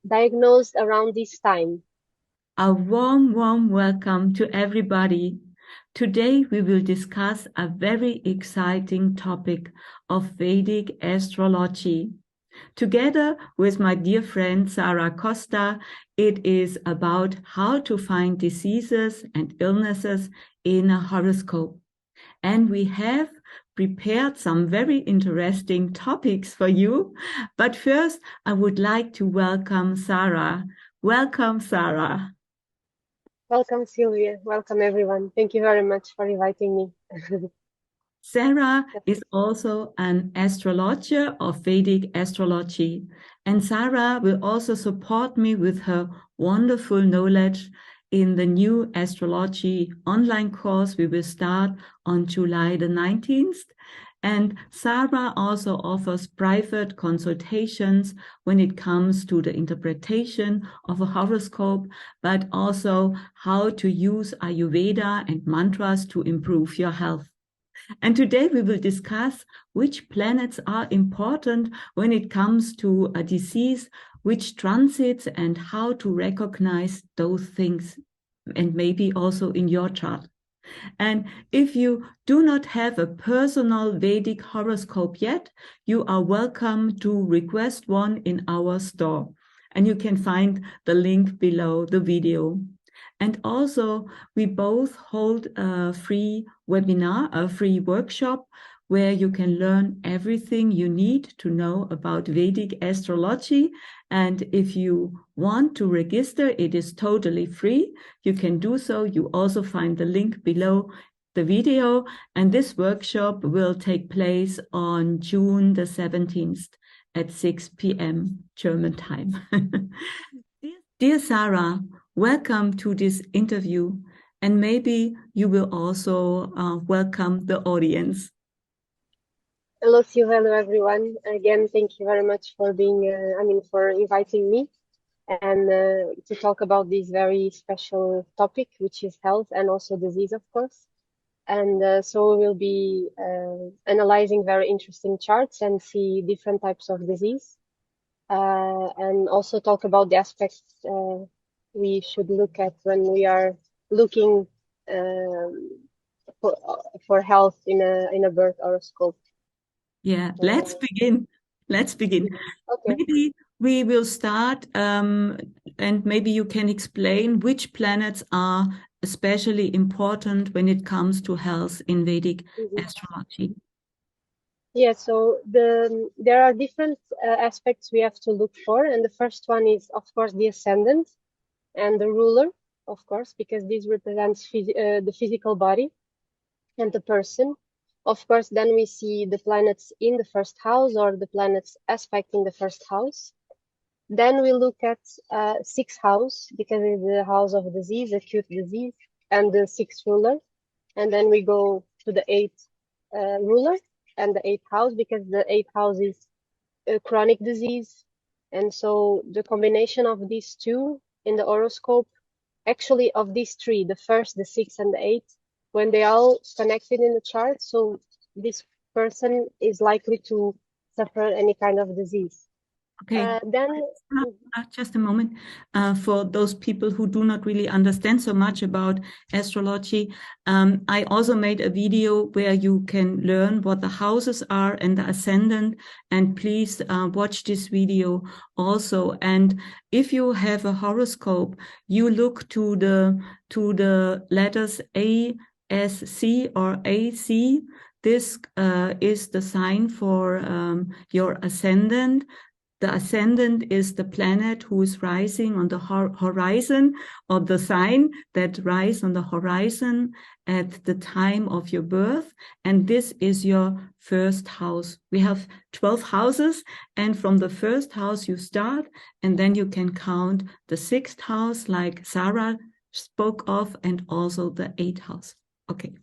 diagnosed around this time. A warm welcome to everybody. Today we will discuss a very exciting topic of Vedic astrology. Together with my dear friend Sarah Costa, it is about how to find diseases and illnesses in a horoscope. And we have prepared some very interesting topics for you. But first, I would like to welcome Sarah. Welcome, Sarah. Welcome, Sylvia. Welcome, everyone. Thank you very much for inviting me. Sarah is also an astrologer of Vedic astrology, and Sarah will also support me with her wonderful knowledge in the new astrology online course we will start on July the 19th. And Sarah also offers private consultations when it comes to the interpretation of a horoscope, but also how to use Ayurveda and mantras to improve your health. And today we will discuss which planets are important when it comes to a disease, which transits, and how to recognize those things, and maybe also in your chart. And if you do not have a personal Vedic horoscope yet, you are welcome to request one in our store. And you can find the link below the video. And also, we both hold a free webinar, a free workshop, where you can learn everything you need to know about Vedic astrology. And if you want to register, it is totally free. You can do so. You also find the link below the video. And this workshop will take place on June the 17th at 6 p.m. German time. Dear Sarah, welcome to this interview, and maybe you will also welcome the audience. Hello, Sylvia. Hello, everyone. Again, thank you very much for for inviting me and to talk about this very special topic, which is health and also disease, of course. And so we will be analyzing very interesting charts and see different types of disease, and also talk about the aspects we should look at when we are looking for health in a birth horoscope. Yeah, let's begin. Let's begin. Okay. Maybe we will start, and maybe you can explain which planets are especially important when it comes to health in Vedic astrology. Yeah, so there are different aspects we have to look for, and the first one is, of course, the ascendant and the ruler, of course, because this represents the physical body and the person. Of course, then we see the planets in the first house or the planets aspecting the first house. Then we look at sixth house because it's the house of disease, acute disease, and the sixth ruler. And then we go to the eighth ruler and the eighth house because the eighth house is a chronic disease. And so the combination of these two in the horoscope, actually of these three, the first, the sixth, and the eighth, when they all connected in the chart, so this person is likely to suffer any kind of disease. Okay. Then Just a moment. For those people who do not really understand so much about astrology, I also made a video where you can learn what the houses are and the ascendant. And please watch this video also. And if you have a horoscope, you look to the letters A, S, C, or AC. This is the sign for your ascendant. The ascendant is the planet who is rising on the horizon, or the sign that rise on the horizon at the time of your birth. And this is your first house. We have 12 houses, and from the first house you start, and then you can count the sixth house, like Sarah spoke of, and also the eighth house. Okay.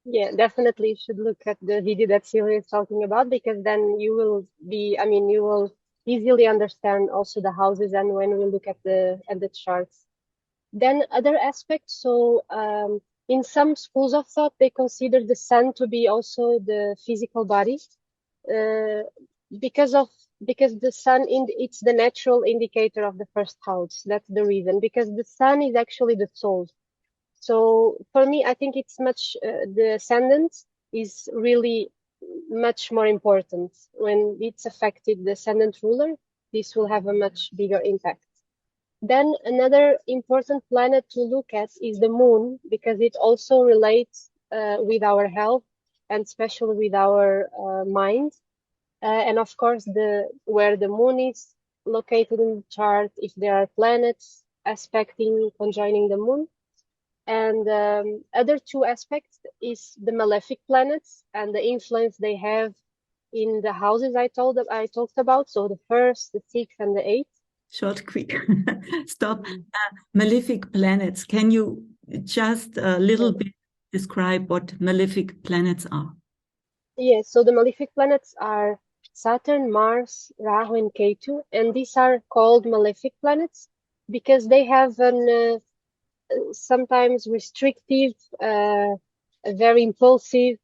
yeah, definitely you should look at the video that Sylvia is talking about because then you will you will easily understand also the houses and when we look at the charts. Then other aspects, so in some schools of thought, they consider the sun to be also the physical body, uh, because of because the sun it's the natural indicator of the first house. That's the reason, because the sun is actually the soul. So for me, I think it's much the ascendant is really much more important. When it's affected the ascendant ruler, this will have a much bigger impact. Then another important planet to look at is the moon, because it also relates with our health and especially with our mind. And of course, where the moon is located in the chart, if there are planets aspecting, conjoining the moon. And other two aspects is the malefic planets and the influence they have in the houses I talked about. So the first, the sixth, and the eighth. Short, quick, stop. Malefic planets. Can you just a little bit describe what malefic planets are? Yes, so the malefic planets are Saturn, Mars, Rahu, and Ketu, and these are called malefic planets because they have an sometimes restrictive, very impulsive.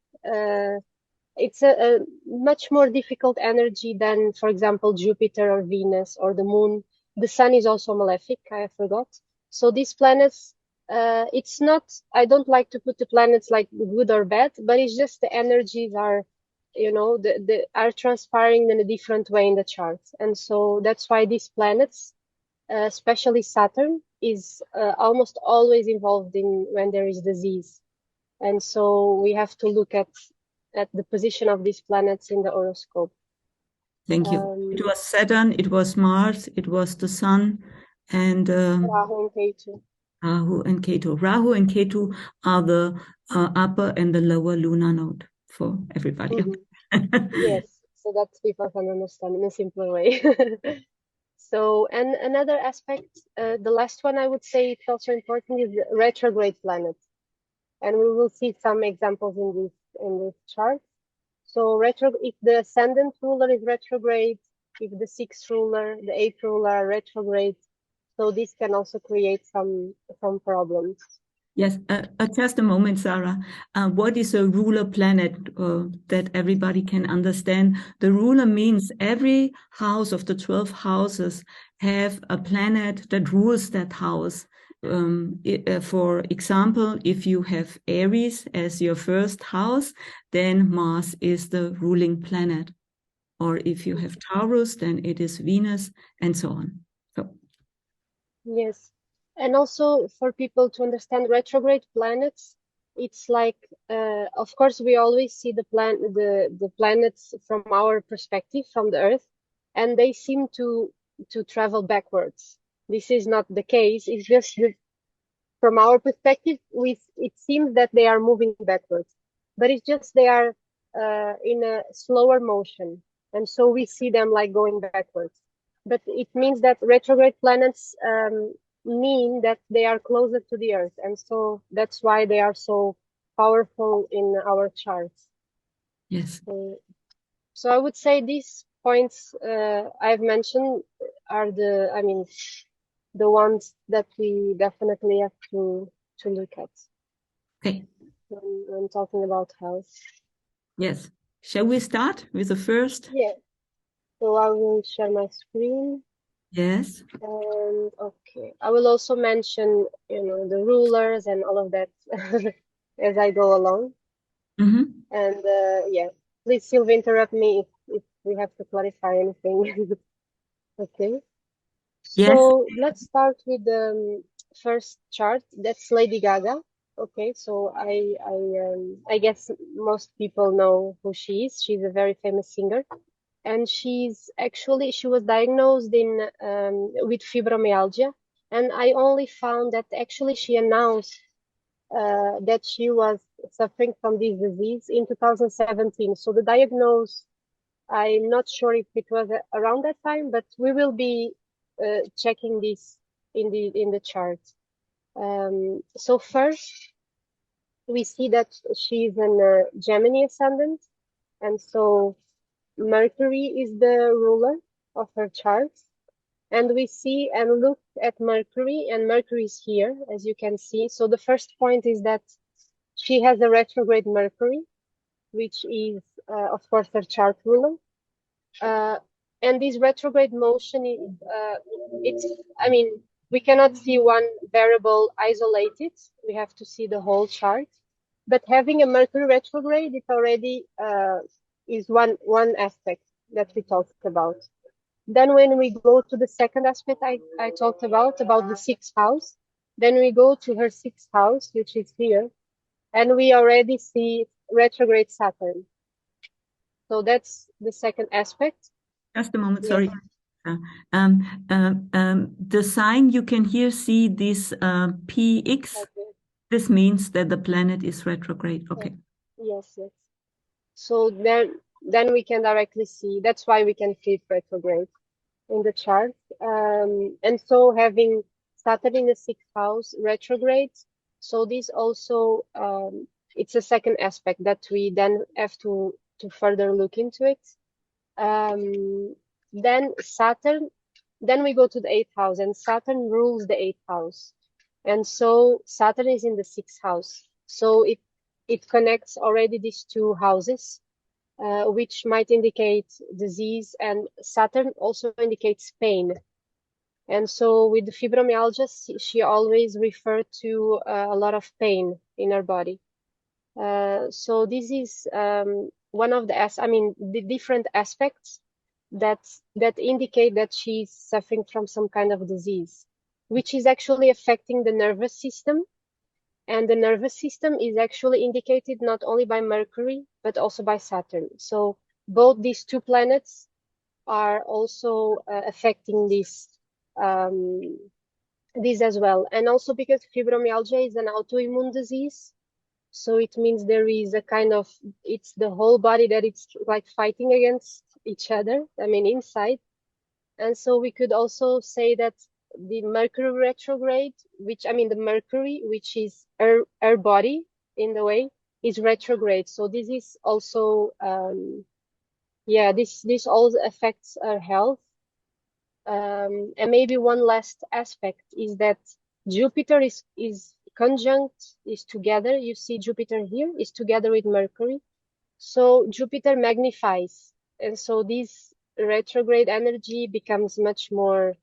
It's a much more difficult energy than, for example, Jupiter or Venus or the Moon. The Sun is also malefic, I forgot. So these planets, it's not, I don't like to put the planets like good or bad, but it's just the energies are, are transpiring in a different way in the chart. And so that's why these planets, especially Saturn, is almost always involved in when there is disease. And so we have to look at the position of these planets in the horoscope. Thank you. It was Saturn, it was Mars, it was the Sun, and Rahu and Ketu. Rahu and Ketu. Rahu and Ketu are the upper and the lower lunar node for everybody. Yes, so that people can understand in a simpler way. So, and another aspect, the last one I would say it's also important is retrograde planets. And we will see some examples in this chart. So if the ascendant ruler is retrograde, if the sixth ruler, the eighth ruler are retrograde, so this can also create some problems. Yes, just a moment, Sarah. What is a ruler planet that everybody can understand? The ruler means every house of the 12 houses have a planet that rules that house. For example, if you have Aries as your first house, then Mars is the ruling planet. Or if you have Taurus, then it is Venus, and so on. So. Yes. And also for people to understand retrograde planets, it's like, of course, we always see the planets from our perspective, from the Earth, and they seem to travel backwards. This is not the case. It's just from our perspective, it seems that they are moving backwards, but it's just they are in a slower motion, and so we see them like going backwards. But it means that retrograde planets mean that they are closer to the Earth, and so that's why they are so powerful in our charts. Yes. So I would say these points I've mentioned are the ones that we definitely have to look at. Okay. When talking about health. Yes. Shall we start with the first? Yeah. So I will share my screen. Yes. And okay, I will also mention, the rulers and all of that as I go along. Mm-hmm. And yeah, please, Sylvia, interrupt me if we have to clarify anything. Okay. Yes. So let's start with the first chart. That's Lady Gaga. Okay, so I guess most people know who she is. She's a very famous singer. And she was diagnosed with fibromyalgia, and I only found that actually she announced that she was suffering from this disease in 2017. So the diagnosis, I'm not sure if it was around that time, but we will be checking this in the chart. So first, we see that she's in Gemini ascendant, and so Mercury is the ruler of her chart. And we see and look at Mercury, and Mercury is here, as you can see. So the first point is that she has a retrograde Mercury, which is, of course, her chart ruler. And this retrograde motion, it's, I mean, we cannot see one variable isolated. We have to see the whole chart. But having a Mercury retrograde, it already is one aspect that we talked about. Then when we go to the second aspect I talked about the sixth house, then we go to her sixth house, which is here, and we already see retrograde Saturn. So that's the second aspect. Just a moment, Yes. sorry. The sign you can here see this PX. Okay. This means that the planet is retrograde. Okay. Yes, yes. So then we can directly see. That's why we can see it retrograde in the chart. And so having Saturn in the sixth house retrograde, so this also it's a second aspect that we then have to further look into it. Then Saturn, then we go to the eighth house, and Saturn rules the eighth house. And so Saturn is in the sixth house. So it connects already these two houses, which might indicate disease, and Saturn also indicates pain. And so with the fibromyalgia, she always referred to a lot of pain in her body. So this is one of the different aspects that indicate that she's suffering from some kind of disease, which is actually affecting the nervous system. And the nervous system is actually indicated not only by Mercury, but also by Saturn. So both these two planets are also affecting this as well. And also because fibromyalgia is an autoimmune disease, so it means there is a kind of, it's the whole body that it's like fighting against each other, inside. And so we could also say that the Mercury retrograde, the Mercury, which is our body in the way, is retrograde. So this is also, this also affects our health. And maybe one last aspect is that Jupiter is conjunct, is together. You see Jupiter here is together with Mercury. So Jupiter magnifies. And so this retrograde energy becomes much more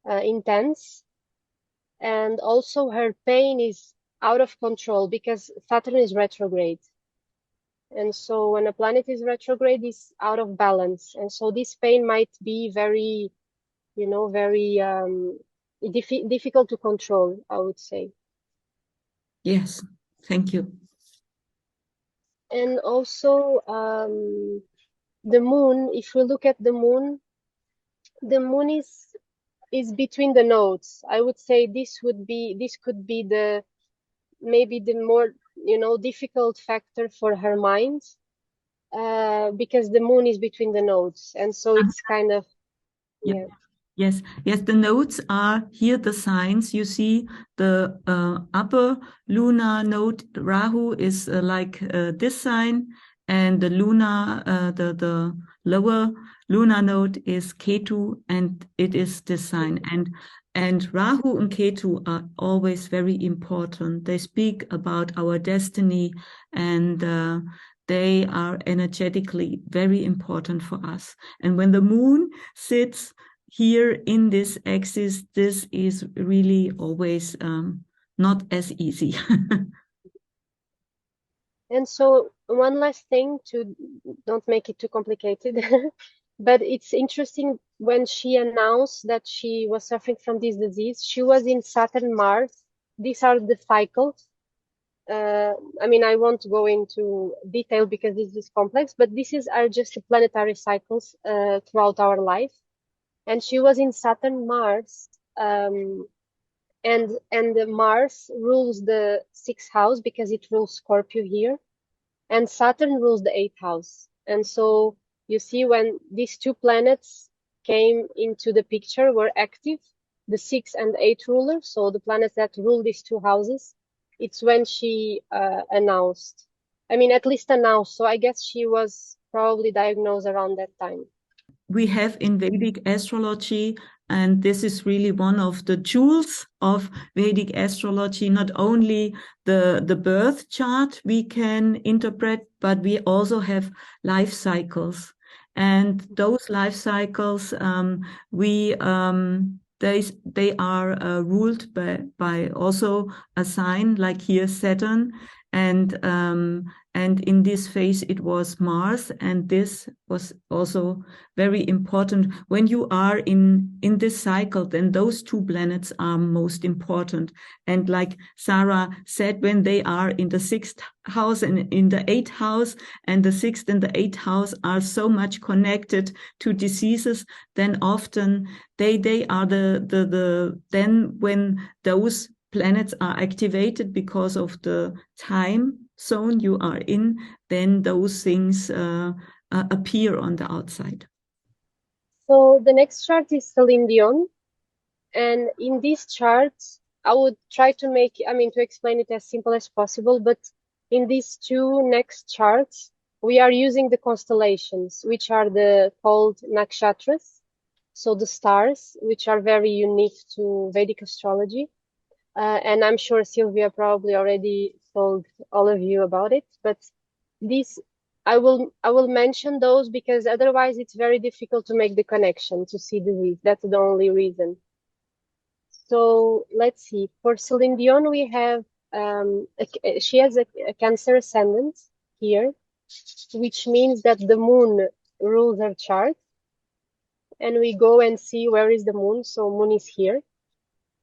intense. And also her pain is out of control because Saturn is retrograde. And so when a planet is retrograde, it's out of balance. And so this pain might be very, very difficult to control, I would say. Yes, thank you. And also the moon, if we look at the moon is between the nodes. I would say this could be maybe the more difficult factor for her mind, because the moon is between the nodes, and so it's kind of Yes, the nodes are here, the signs. You see the upper lunar node, Rahu, is like this sign, and the lunar, the lower lunar node is Ketu, and it is this sign. And Rahu and Ketu are always very important. They speak about our destiny, and they are energetically very important for us. And when the moon sits here in this axis, this is really always not as easy. And so one last thing, to don't make it too complicated, but it's interesting, when she announced that she was suffering from this disease, she was in Saturn Mars. These are the cycles. I won't go into detail because this is complex, but are just the planetary cycles throughout our life. And she was in Saturn Mars, and the Mars rules the sixth house because it rules Scorpio here, and Saturn rules the eighth house. And so you see, when these two planets came into the picture, were active, the sixth and eighth ruler, so the planets that rule these two houses, it's when she announced. At least announced. So I guess she was probably diagnosed around that time. We have in Vedic astrology, and this is really one of the jewels of Vedic astrology, not only the birth chart we can interpret, but we also have life cycles. And those life cycles, they are ruled by also a sign, like here Saturn, and in this phase it was Mars, and this was also very important. When you are in this cycle, then those two planets are most important. And like Sarah said, when they are in the 6th house and in the 8th house, and the 6th and the 8th house are so much connected to diseases, then often they are then when those planets are activated because of the time zone you are in, then those things appear on the outside. So the next chart is Celine Dion. And in this chart, I would try to to explain it as simple as possible. But in these two next charts, we are using the constellations, which are called nakshatras. So the stars, which are very unique to Vedic astrology. And I'm sure Sylvia probably already told all of you about it. But these, I will mention those because otherwise it's very difficult to make the connection to see the reason. That's the only reason. So let's see. For Celine Dion, we have she has a Cancer ascendant here, which means that the moon rules her chart. And we go and see where is the moon. So moon is here.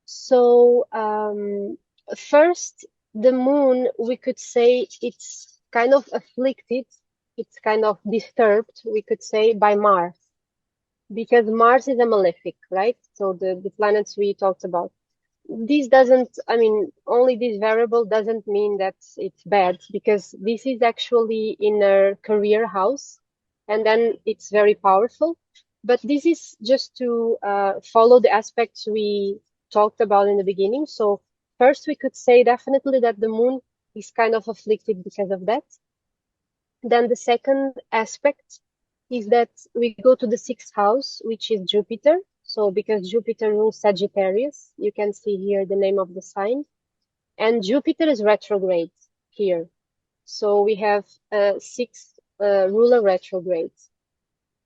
So first, the moon, we could say it's kind of afflicted. It's kind of disturbed, we could say, by Mars. Because Mars is a malefic, right? So the planets we talked about. This doesn't, only this variable doesn't mean that it's bad, because this is actually in a career house, and then it's very powerful. But this is just to follow the aspects we talked about in the beginning. So first, we could say definitely that the moon is kind of afflicted because of that. Then the second aspect is that we go to the 6th house, which is Jupiter. So because Jupiter rules Sagittarius, you can see here the name of the sign. And Jupiter is retrograde here. So we have 6 ruler retrogrades.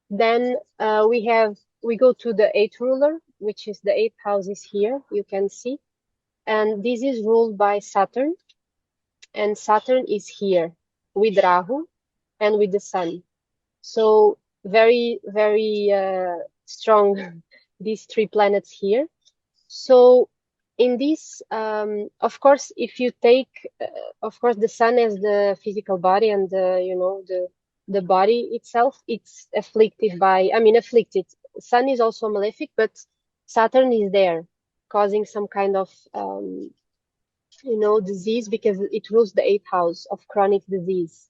Then we go to the 8th ruler, which is the 8th house is here, you can see. And this is ruled by Saturn. And Saturn is here with Rahu and with the Sun. So very, very strong, these 3 planets here. So in this, of course, if you take, of course, the Sun as the physical body and the body itself, it's afflicted by, afflicted. Sun is also malefic, but Saturn is there, causing some kind of, disease, because it rules the 8th house of chronic disease.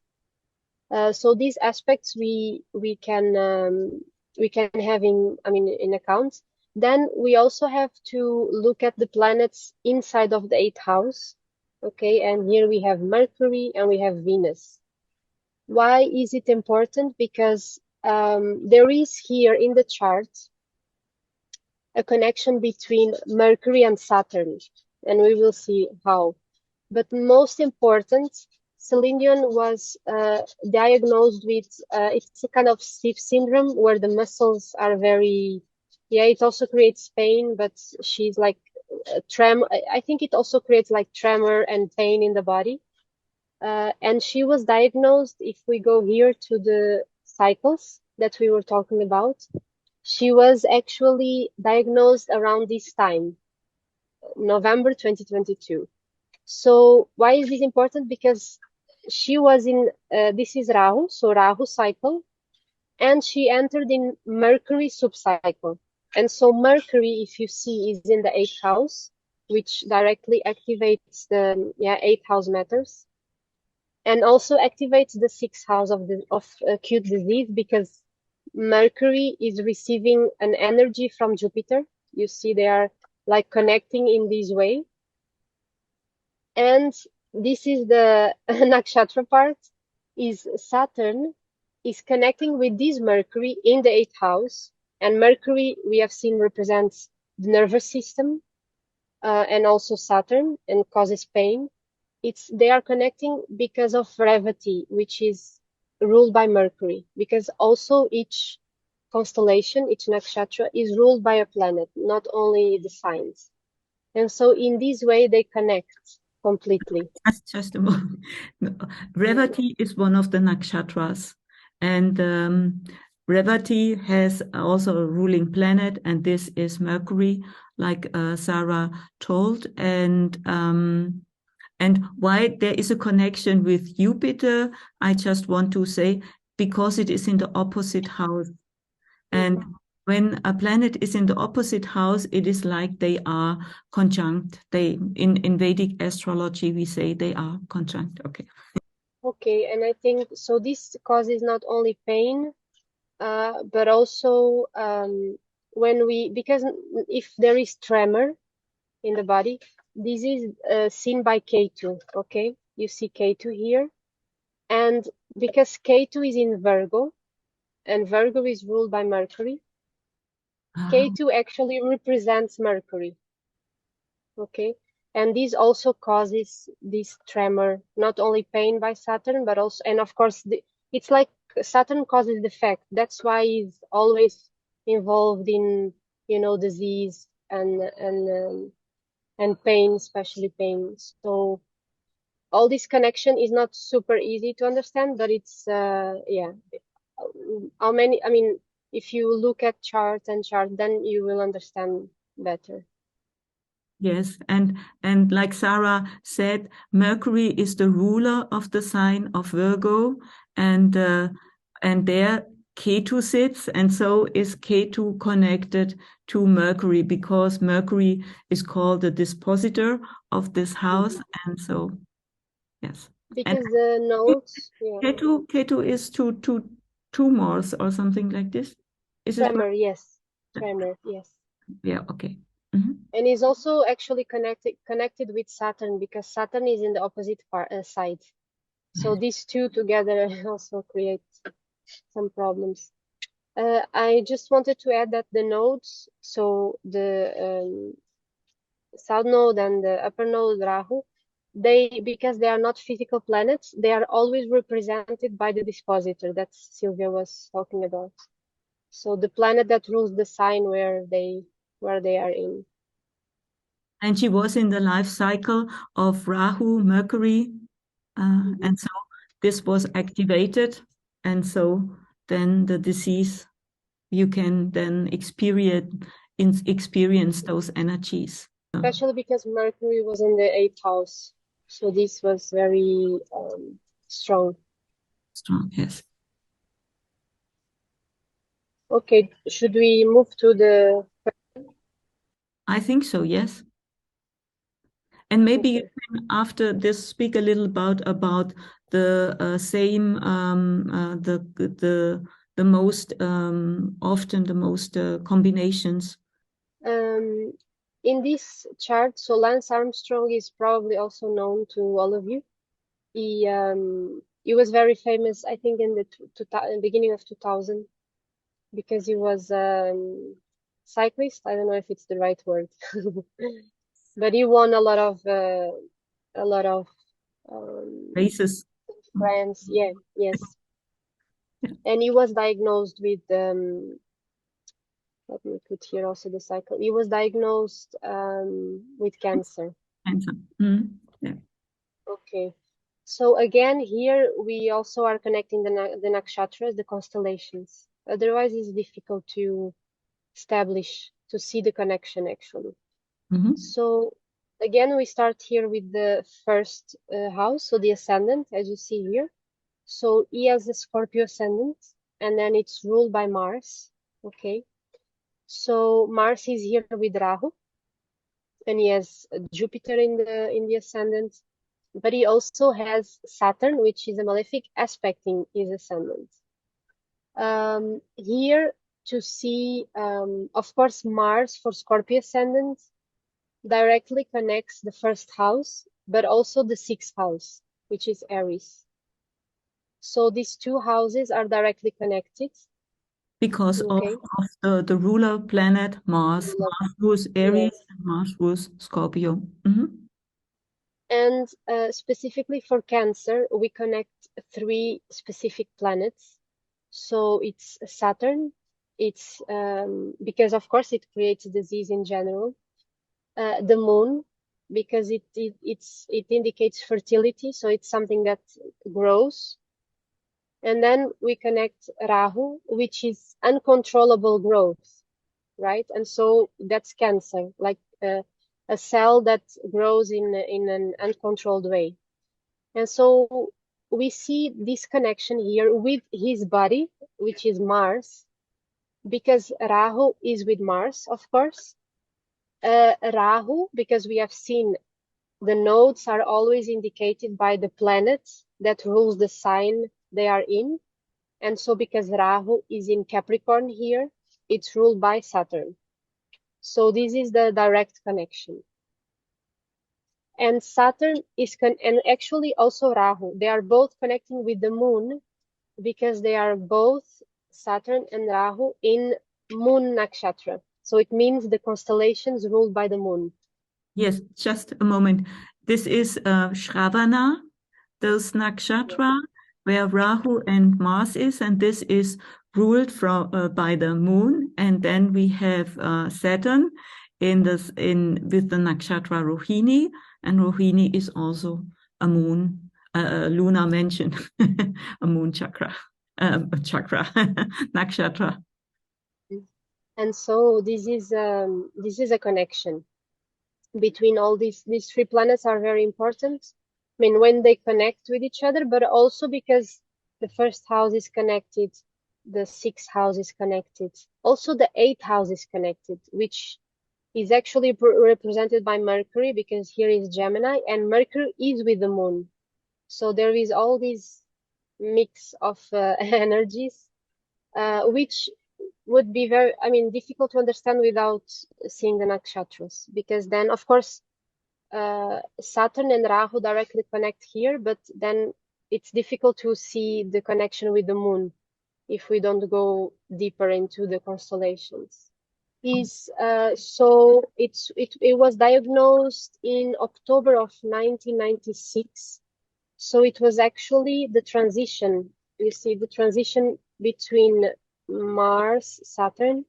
So these aspects we can have in account. Then we also have to look at the planets inside of the 8th house. Okay, and here we have Mercury and we have Venus. Why is it important? Because there is here in the chart a connection between Mercury and Saturn, and we will see how. But most important, Celine Dion was diagnosed with, it's a kind of stiff syndrome where the muscles are very, it also creates pain, but she's like tremor. I think it also creates like tremor and pain in the body. And she was diagnosed, if we go here to the cycles that we were talking about, she was actually diagnosed around this time, November 2022. So why is this important? Because she was in, this is Rahu, so Rahu cycle, and she entered in Mercury subcycle. And so Mercury, if you see, is in the 8th house, which directly activates the 8th house matters, and also activates the 6th house of acute disease, because Mercury is receiving an energy from Jupiter. You see, they are like connecting in this way. And this is the nakshatra part, is Saturn is connecting with this Mercury in the 8th house. And Mercury, we have seen, represents the nervous system, and also Saturn, and causes pain. They are connecting because of Revati, which is ruled by Mercury, because also each constellation, each nakshatra is ruled by a planet, not only the signs. And so in this way they connect completely. Just a moment. No, Revati is one of the nakshatras, and Revati has also a ruling planet, and this is Mercury, like Sarah told, and why there is a connection with Jupiter, I just want to say, because it is in the opposite house. And when a planet is in the opposite house, it is like they are conjunct. They in Vedic astrology we say they are conjunct. Okay. Okay, and I think so this causes not only pain, but also because if there is tremor in the body, this is seen by K2, okay? You see K2 here, and because K2 is in Virgo, and Virgo is ruled by Mercury, K2 actually represents Mercury, okay? And this also causes this tremor, not only pain by Saturn, but also, and of course, it's like Saturn causes defect. That's why he's always involved in, disease and pain, especially pain. So all this connection is not super easy to understand, but it's yeah. How many? I mean, if you look at chart and chart, then you will understand better. Yes, and like Sarah said, Mercury is the ruler of the sign of Virgo, and there Ketu sits, and so is Ketu connected to Mercury because Mercury is called the dispositor of this house, and so yes, and Because the notes, yeah, Ketu is two Mars or something like this. Is it right? tremor, yes, tremor, yes. Yeah, okay. Mhm. And is also actually connected with Saturn because Saturn is in the opposite side. So these two together also create some problems. I just wanted to add that the nodes, so the south node and the upper node Rahu, because they are not physical planets, they are always represented by the dispositor that Sylvia was talking about. So the planet that rules the sign where they are in. And she was in the life cycle of Rahu, Mercury, and so this was activated, and so then the disease you can then experience those energies. Especially because Mercury was in the eighth house. So this was very strong. Strong, yes. Okay, should we move to the... I think so, yes. And maybe you Okay. can, after this, speak a little about the same the most often the most combinations. In this chart, so Lance Armstrong is probably also known to all of you. He was very famous, I think, in the beginning of 2000 because he was cyclist. I don't know if it's the right word, but he won a lot of Races. France. Yeah, yes. Yeah. And he was diagnosed with let me put here also the cycle. He was diagnosed with cancer. Cancer. Mm. Yeah. Okay. So again, here we also are connecting the nakshatras, the constellations. Otherwise, it's difficult to establish, to see the connection actually. Mm-hmm. So again, we start here with the first house, so the ascendant, as you see here. So he has a Scorpio ascendant, and then it's ruled by Mars. Okay. So Mars is here with Rahu, and he has Jupiter in the ascendant, but he also has Saturn, which is a malefic aspect in his ascendant. Here to see, of course, Mars for Scorpio ascendant directly connects the first house, but also the sixth house, which is Aries. So these two houses are directly connected. Because Okay. of the ruler planet Mars. Ruler. Mars rules Aries Yes. and Mars rules Scorpio. Mm-hmm. And specifically for Cancer, we connect 3 specific planets. So it's Saturn. It's because of course it creates disease in general. The Moon, because it indicates fertility, so it's something that grows. And then we connect Rahu, which is uncontrollable growth, right? And so that's Cancer, like a cell that grows in an uncontrolled way. And so we see this connection here with his body, which is Mars, because Rahu is with Mars, of course. Rahu, because we have seen the nodes are always indicated by the planets that rules the sign they are in. And so because Rahu is in Capricorn here, it's ruled by Saturn. So this is the direct connection. And Saturn is, and actually also Rahu, they are both connecting with the moon because they are both Saturn and Rahu in Moon Nakshatra. So it means the constellations ruled by the moon. Yes, just a moment. This is Shravana, those nakshatra, where Rahu and Mars is, and this is ruled from by the moon. And then we have Saturn with the nakshatra Rohini, and Rohini is also a moon, a lunar mansion, a moon chakra, nakshatra. And so this is a connection between all these 3 planets are very important. I mean, when they connect with each other, but also because the first house is connected, the 6th house is connected, also the 8th house is connected, which is actually represented by Mercury, because here is Gemini and Mercury is with the moon. So there is all these mix of energies, which would be very, I mean, difficult to understand without seeing the nakshatras, because then, of course, Saturn and Rahu directly connect here, but then it's difficult to see the connection with the moon if we don't go deeper into the constellations. So it was diagnosed in October of 1996. So it was actually the transition. You see the transition between Mars, Saturn,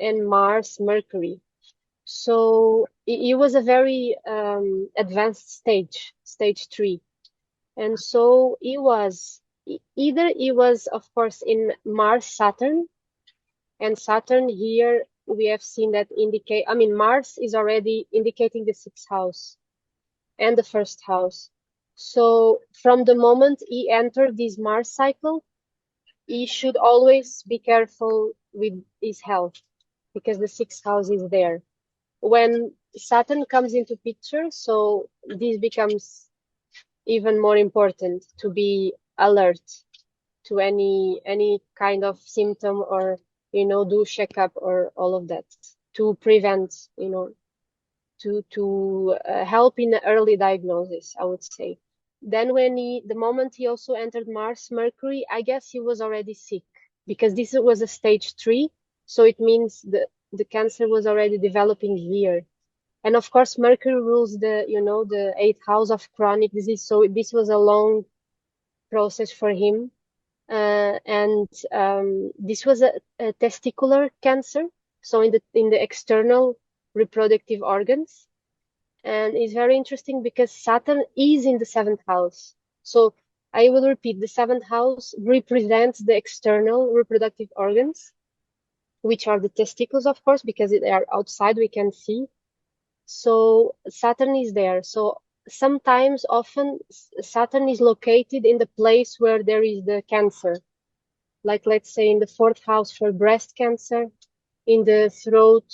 and Mars, Mercury. So it was a very advanced stage 3. And so it was of course in Mars, Saturn, and Saturn here we have seen that Mars is already indicating the 6th house and the 1st house. So from the moment he entered this Mars cycle, he should always be careful with his health because the 6th house is there. When Saturn comes into picture, so this becomes even more important to be alert to any kind of symptom, or do checkup or all of that to prevent, to help in the early diagnosis, I would say. Then the moment he also entered Mars, Mercury, I guess he was already sick because this was a stage 3. So it means the cancer was already developing here. And of course, Mercury rules the 8th house of chronic disease. So this was a long process for him. And this was a testicular cancer. So in the external reproductive organs. And it's very interesting because Saturn is in the 7th house. So I will repeat, the 7th house represents the external reproductive organs, which are the testicles, of course, because they are outside, we can see. So Saturn is there. So sometimes, often, Saturn is located in the place where there is the cancer. Like, let's say, in the 4th house for breast cancer, in the throat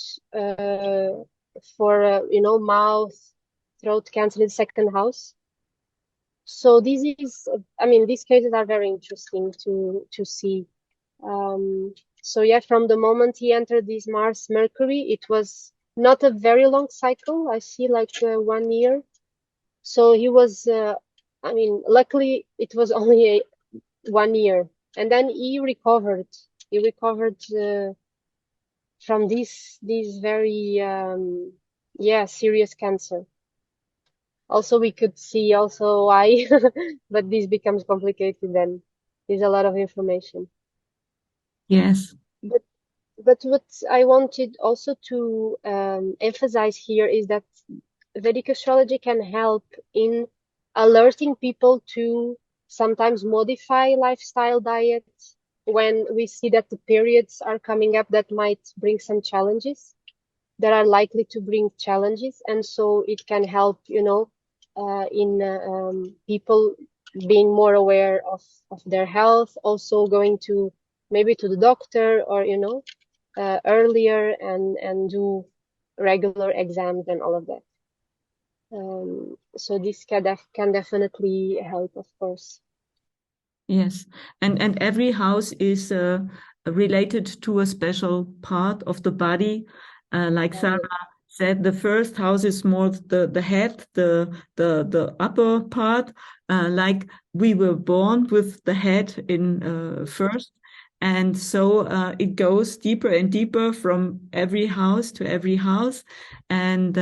for, mouth, throat cancer in the 2nd house. So this is, these cases are very interesting to see. So yeah, from the moment he entered this Mars Mercury, it was not a very long cycle. I see like 1 year. So he was, luckily it was only 1 year, and then he recovered. He recovered from this very serious cancer. Also, we could see also why, but this becomes complicated then. There's a lot of information. Yes. But but what I wanted also to emphasize here is that Vedic astrology can help in alerting people to sometimes modify lifestyle diets when we see that the periods are coming up that might bring some challenges, that are likely to bring challenges. And so it can help, in people being more aware of their health, also going to maybe to the doctor or, earlier and do regular exams and all of that. So this can definitely help, of course. Yes, and every house is related to a special part of the body. Like Sarah Yes. said, the first house is more the head, the upper part. Like we were born with the head in first, and so it goes deeper and deeper from every house to every house, and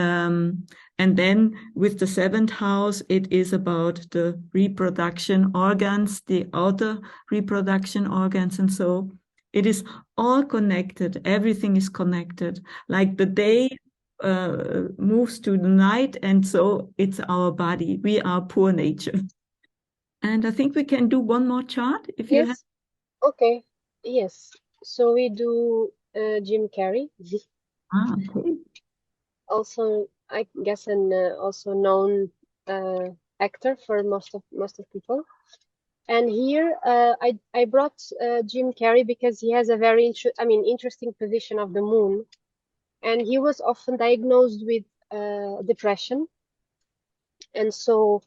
and then with the seventh house, it is about the reproduction organs, the outer reproduction organs. And so it is all connected. Everything is connected. Like the day moves to the night. And so it's our body. We are poor nature. And I think we can do one more chart if you have. Yes. Okay. Yes. So we do Jim Carrey, Ah, okay. also I guess an also known uh, actor for most of people. And here I brought Jim Carrey because he has a very interesting position of the moon, and he was often diagnosed with depression. And so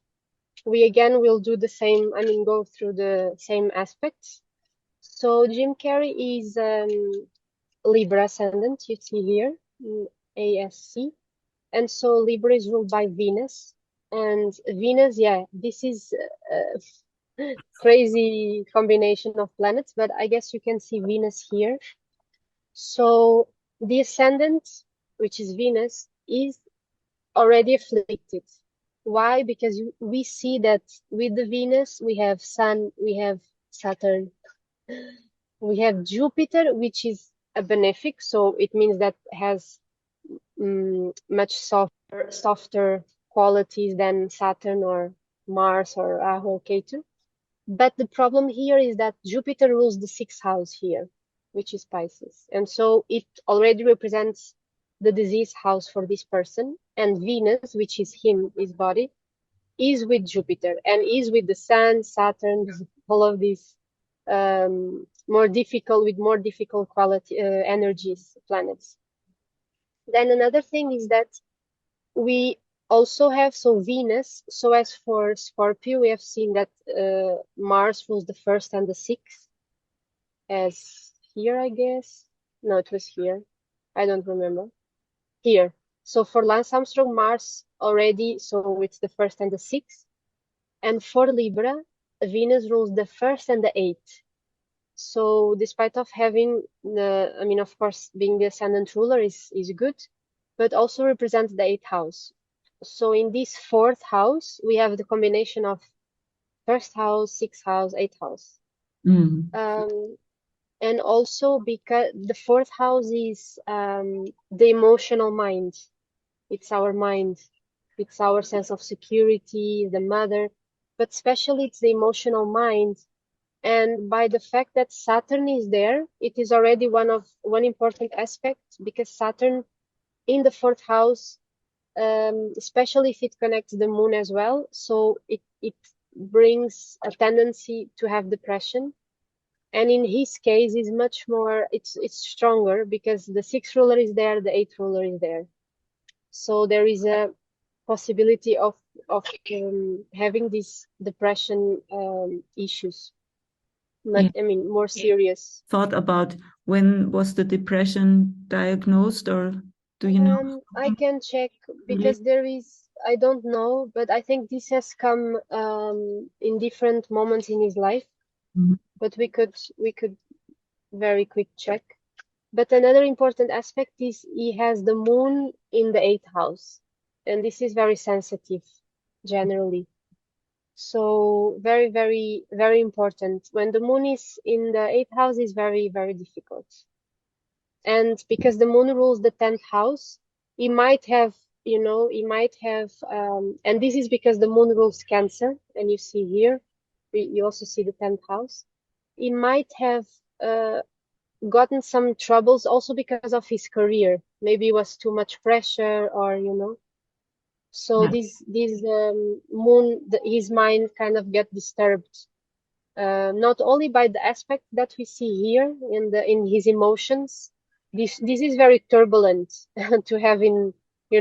we again will do the same, go through the same aspects. So Jim Carrey is Libra ascendant, you see here, ASC. And so Libra is ruled by Venus. And Venus, yeah, this is crazy combination of planets, but I guess you can see Venus here. So the ascendant, which is Venus, is already afflicted. Why? Because we see that with the Venus, we have Sun, we have Saturn, we have Jupiter, which is a benefic, so it means that has much softer qualities than Saturn or Mars or Rahu or Ketu. But the problem here is that Jupiter rules the sixth house here, which is Pisces. And so it already represents the disease house for this person. And Venus, which is him, his body, is with Jupiter and is with the Sun, Saturn, all of these more difficult quality energies, planets. Then another thing is that we also have Venus. So as for Scorpio, we have seen that Mars rules the first and the sixth, as here, I guess. No, it was here. I don't remember. Here. So for Lance Armstrong, Mars already, so it's the first and the sixth. And for Libra, Venus rules the first and the eighth. So despite of having of course, being the ascendant ruler is good, but also represents the eighth house. So in this fourth house, we have the combination of first house, sixth house, eighth house. Mm. And also because the fourth house is the emotional mind. It's our mind. It's our sense of security, the mother, but especially it's the emotional mind. And by the fact that Saturn is there, it is already one important aspect, because Saturn in the fourth house, especially if it connects the moon as well, so it brings a tendency to have depression. And in his case, is much more, it's stronger, because the sixth ruler is there, the eighth ruler is there. So there is a possibility of having these depression issues. Yeah. More serious. Thought about when was the depression diagnosed, or do you know? I can check, Really? because I don't know, but I think this has come in different moments in his life. Mhm. But we could very quick check. But another important aspect is he has the moon in the eighth house, and this is very sensitive. generally. So very, very, very important. When the moon is in the 8th house, is very, very difficult. And because the moon rules the 10th house, he might have, and this is because the moon rules Cancer, and you see here, you also see the 10th house. He might have gotten some troubles also because of his career. Maybe it was too much pressure, or so Yeah. this moon, his mind kind of get disturbed, not only by the aspect that we see here in his emotions. This is very turbulent to have in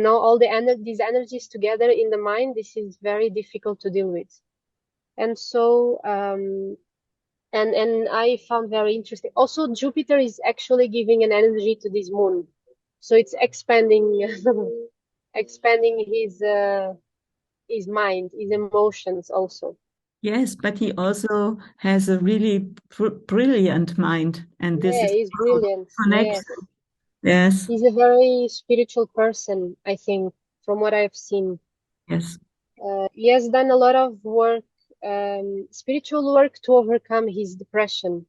all these energies together in the mind. This is very difficult to deal with, and so and I found very interesting. Also, Jupiter is actually giving an energy to this moon, so it's expanding expanding his mind, his emotions also. Yes, but he also has a really brilliant mind, and this Yeah, is he's how brilliant. connects. Yes. Yes, He's a very spiritual person, I think, from what I've seen. yes. He has done a lot of work, spiritual work to overcome his depression,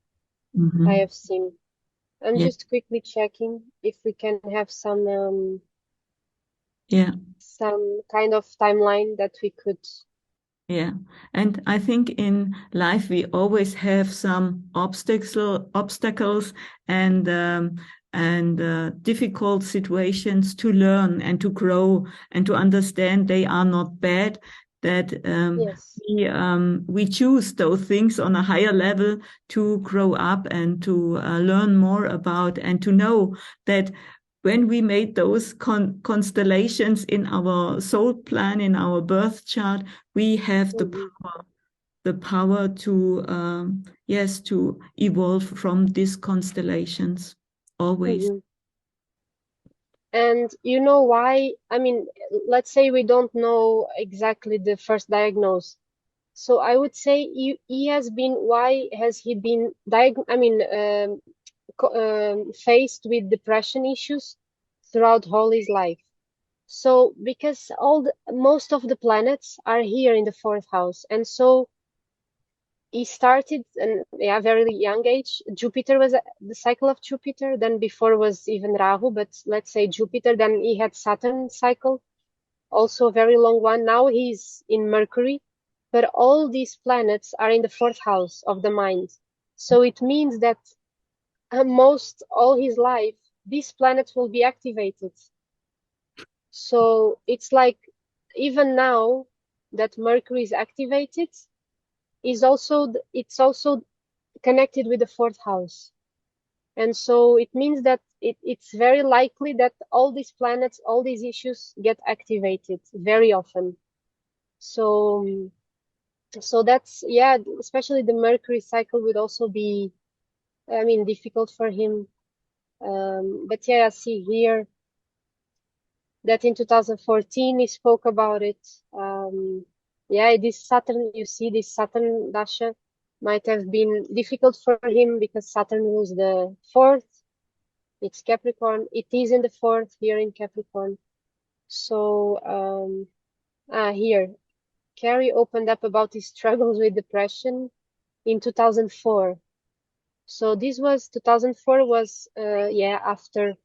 I Hmm. have seen. I'm Yeah, just quickly checking if we can have yeah. some kind of timeline that we could. Yeah, and I think in life we always have some obstacles and difficult situations to learn and to grow and to understand they are not bad. That Yes. we choose those things on a higher level to grow up and to learn more about and to know that when we made those constellations in our soul plan, in our birth chart, we have Hmm. the power to yes, to evolve from these constellations always. Hmm. And you know why? I mean, let's say we don't know exactly the first diagnosis. So I would say he has been. Why has he been faced with depression issues throughout all his life? So because most of the planets are here in the 4th house, and so he started in a very young age. Jupiter was the cycle of Jupiter. Then before was even Rahu, but let's say Jupiter. Then he had Saturn cycle, also a very long one. Now he's in Mercury, but all these planets are in the 4th house of the mind. So it means that most all his life, these planets will be activated. So it's like even now that Mercury is activated, it's also connected with the 4th house. And so it means that it's very likely that all these planets, all these issues get activated very often. So so that's, yeah, especially the Mercury cycle would also be, I mean, difficult for him. But yeah, I see here that in 2014 he spoke about it. Yeah, this Saturn, you see, this Saturn Dasha might have been difficult for him because Saturn was the 4th. It's Capricorn. It is in the 4th here in Capricorn. So, here, Carey opened up about his struggles with depression in 2004. So this was 2004 was yeah, after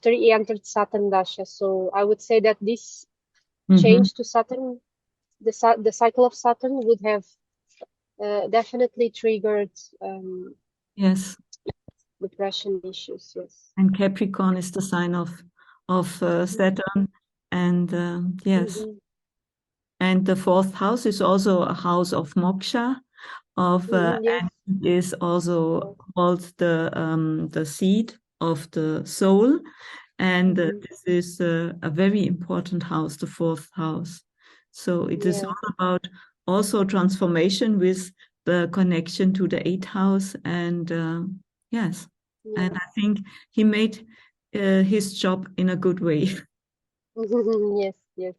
he entered Saturn Dasha. So I would say that this Hmm. change to Saturn, the cycle of Saturn would have definitely triggered Yes, depression issues. Yes. and Capricorn is the sign of Saturn, and yes, Hmm. and the fourth house is also a house of moksha, of Hmm. Yes. and it is also Yes. called the seat of the soul. And Hmm. this is a very important house, the fourth house. So it is Yeah. all about also transformation with the connection to the eighth house. And yes, and Yeah. I think he made his job in a good way. Yes. Yes.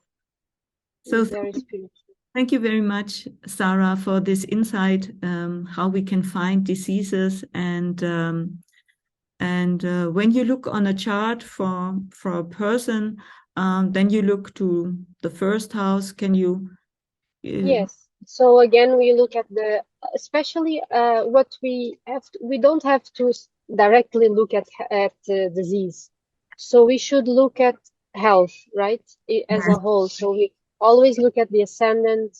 So He's very spiritual. thank you very much, Sarah, for this insight, how we can find diseases and when you look on a chart for a person, then you look to the first house. Can you Yes. So again, we look at the, especially what we have to, we don't have to directly look at disease. So we should look at health, right, as a Yes, whole. So we always look at the ascendant,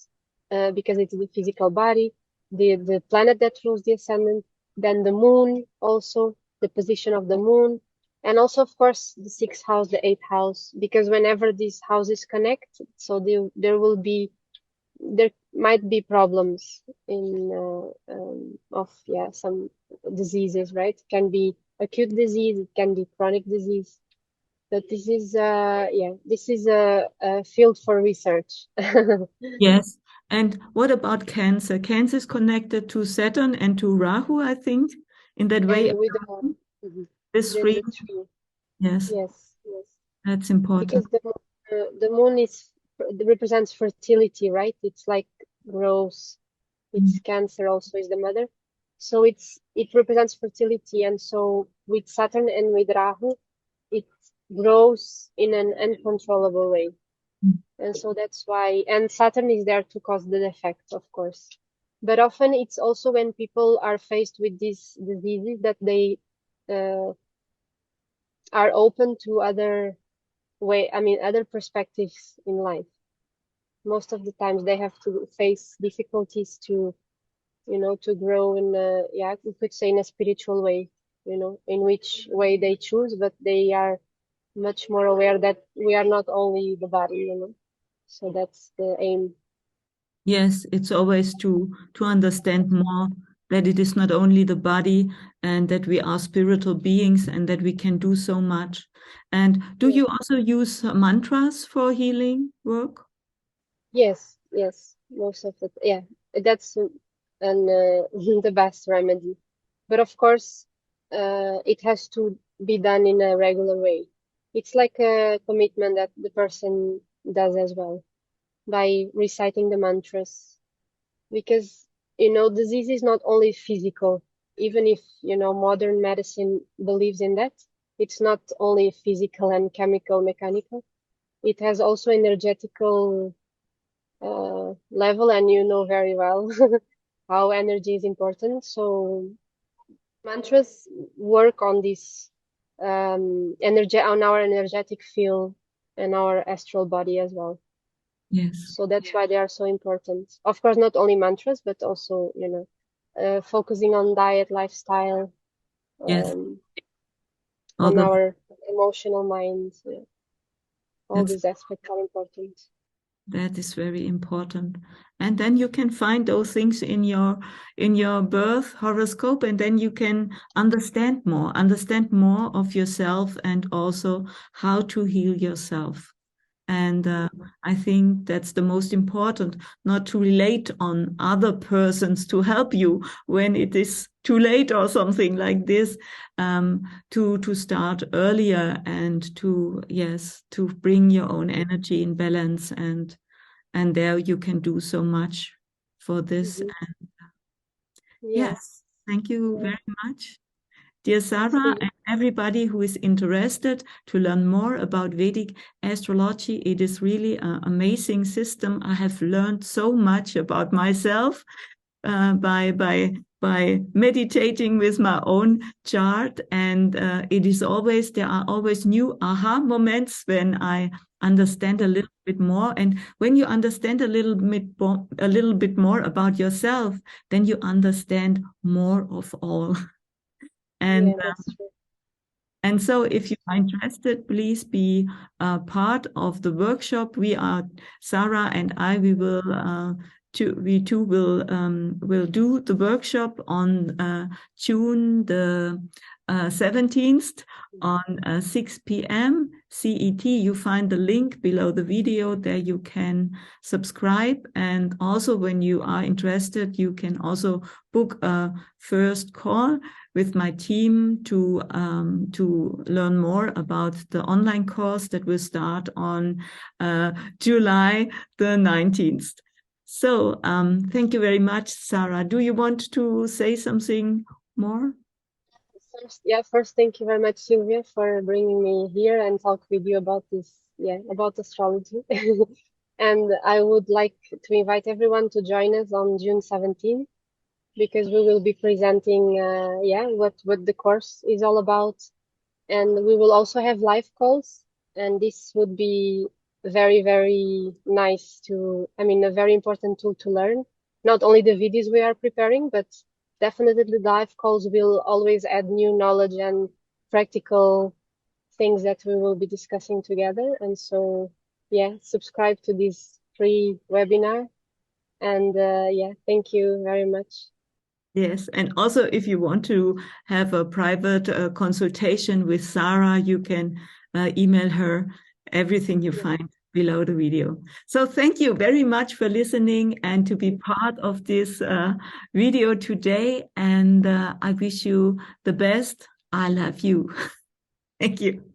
because it's the physical body, the planet that rules the ascendant, then the moon also, the position of the moon, and also of course the sixth house, the eighth house, because whenever these houses connect, so there will be, there might be problems in of, yeah, some diseases, right? It can be acute disease, it can be chronic disease, but this is yeah, this is a field for research. yes. And what about Cancer? Cancer is connected to Saturn and to Rahu, I think, in that way. And with the moon. Mhm. This three, The tree. yes, Yes, yes, that's important. because the moon is, represents fertility, right? It's like growth. Mm. It's Cancer also is the mother. So it represents fertility, and so with Saturn and with Rahu, it grows in an uncontrollable way. And so that's why, and Saturn is there to cause the defect, of course. But often it's also when people are faced with these diseases that they uh, are open to other I mean, other perspectives in life. Most of the times they have to face difficulties to, to grow in a, yeah, we could say in a spiritual way, in which way they choose, but they are much more aware that we are not only the body. So that's the aim. Yes, it's always to understand more that it is not only the body and that we are spiritual beings and that we can do so much. And do Yeah. you also use mantras for healing work? Yes, yes, most of it. Yeah, that's an the best remedy. But of course, it has to be done in a regular way. It's like a commitment that the person does as well by reciting the mantras, because disease is not only physical. Even if modern medicine believes in that, it's not only physical and chemical, mechanical. It has also energetical level, and you know very well how energy is important. So mantras work on this energy, on our energetic field and our astral body as well. Yes, So that's why they are so important. Of course, not only mantras, but also focusing on diet, lifestyle, yes. um, on Although our emotional mind. Yeah. All that's these aspects are important. that is very important. And then you can find those things in your birth horoscope, and then you can understand more of yourself and also how to heal yourself. And I think that's the most important, not to relate on other persons to help you when it is too late or something like this, to start earlier and to bring your own energy in balance, and there you can do so much for this. Hmm. Yes. Yes, thank you Yeah. very much. Dear Sarah, See. and everybody who is interested to learn more about Vedic astrology, it is really an amazing system. I have learned so much about myself by meditating with my own chart, and there are always new aha moments when I understand a little bit more. And when you understand a little bit more about yourself, then you understand more of all. And Yeah, that's true. and so, if you are interested, please be part of the workshop. Sarah and I, we too will do the workshop on June the 17th on 6 p.m. CET. You find the link below the video. There you can subscribe. And also, when you are interested, you can also book a first call with my team to learn more about the online course that will start on July the 19th. So thank you very much, Sarah. Do you want to say something more? First, yeah, first, thank you very much, Sylvia, for bringing me here and talk with you about this, yeah, about astrology. And I would like to invite everyone to join us on June 17th, because we will be presenting, what the course is all about. And we will also have live calls. And this would be very, very nice a very important tool to learn. Not only the videos we are preparing, but definitely the live calls will always add new knowledge and practical things that we will be discussing together. And so, yeah, subscribe to this free webinar. And thank you very much. Yes, and also if you want to have a private consultation with Sarah, you can email her everything you find below the video. So thank you very much for listening and to be part of this video today. And I wish you the best. I love you. Thank you.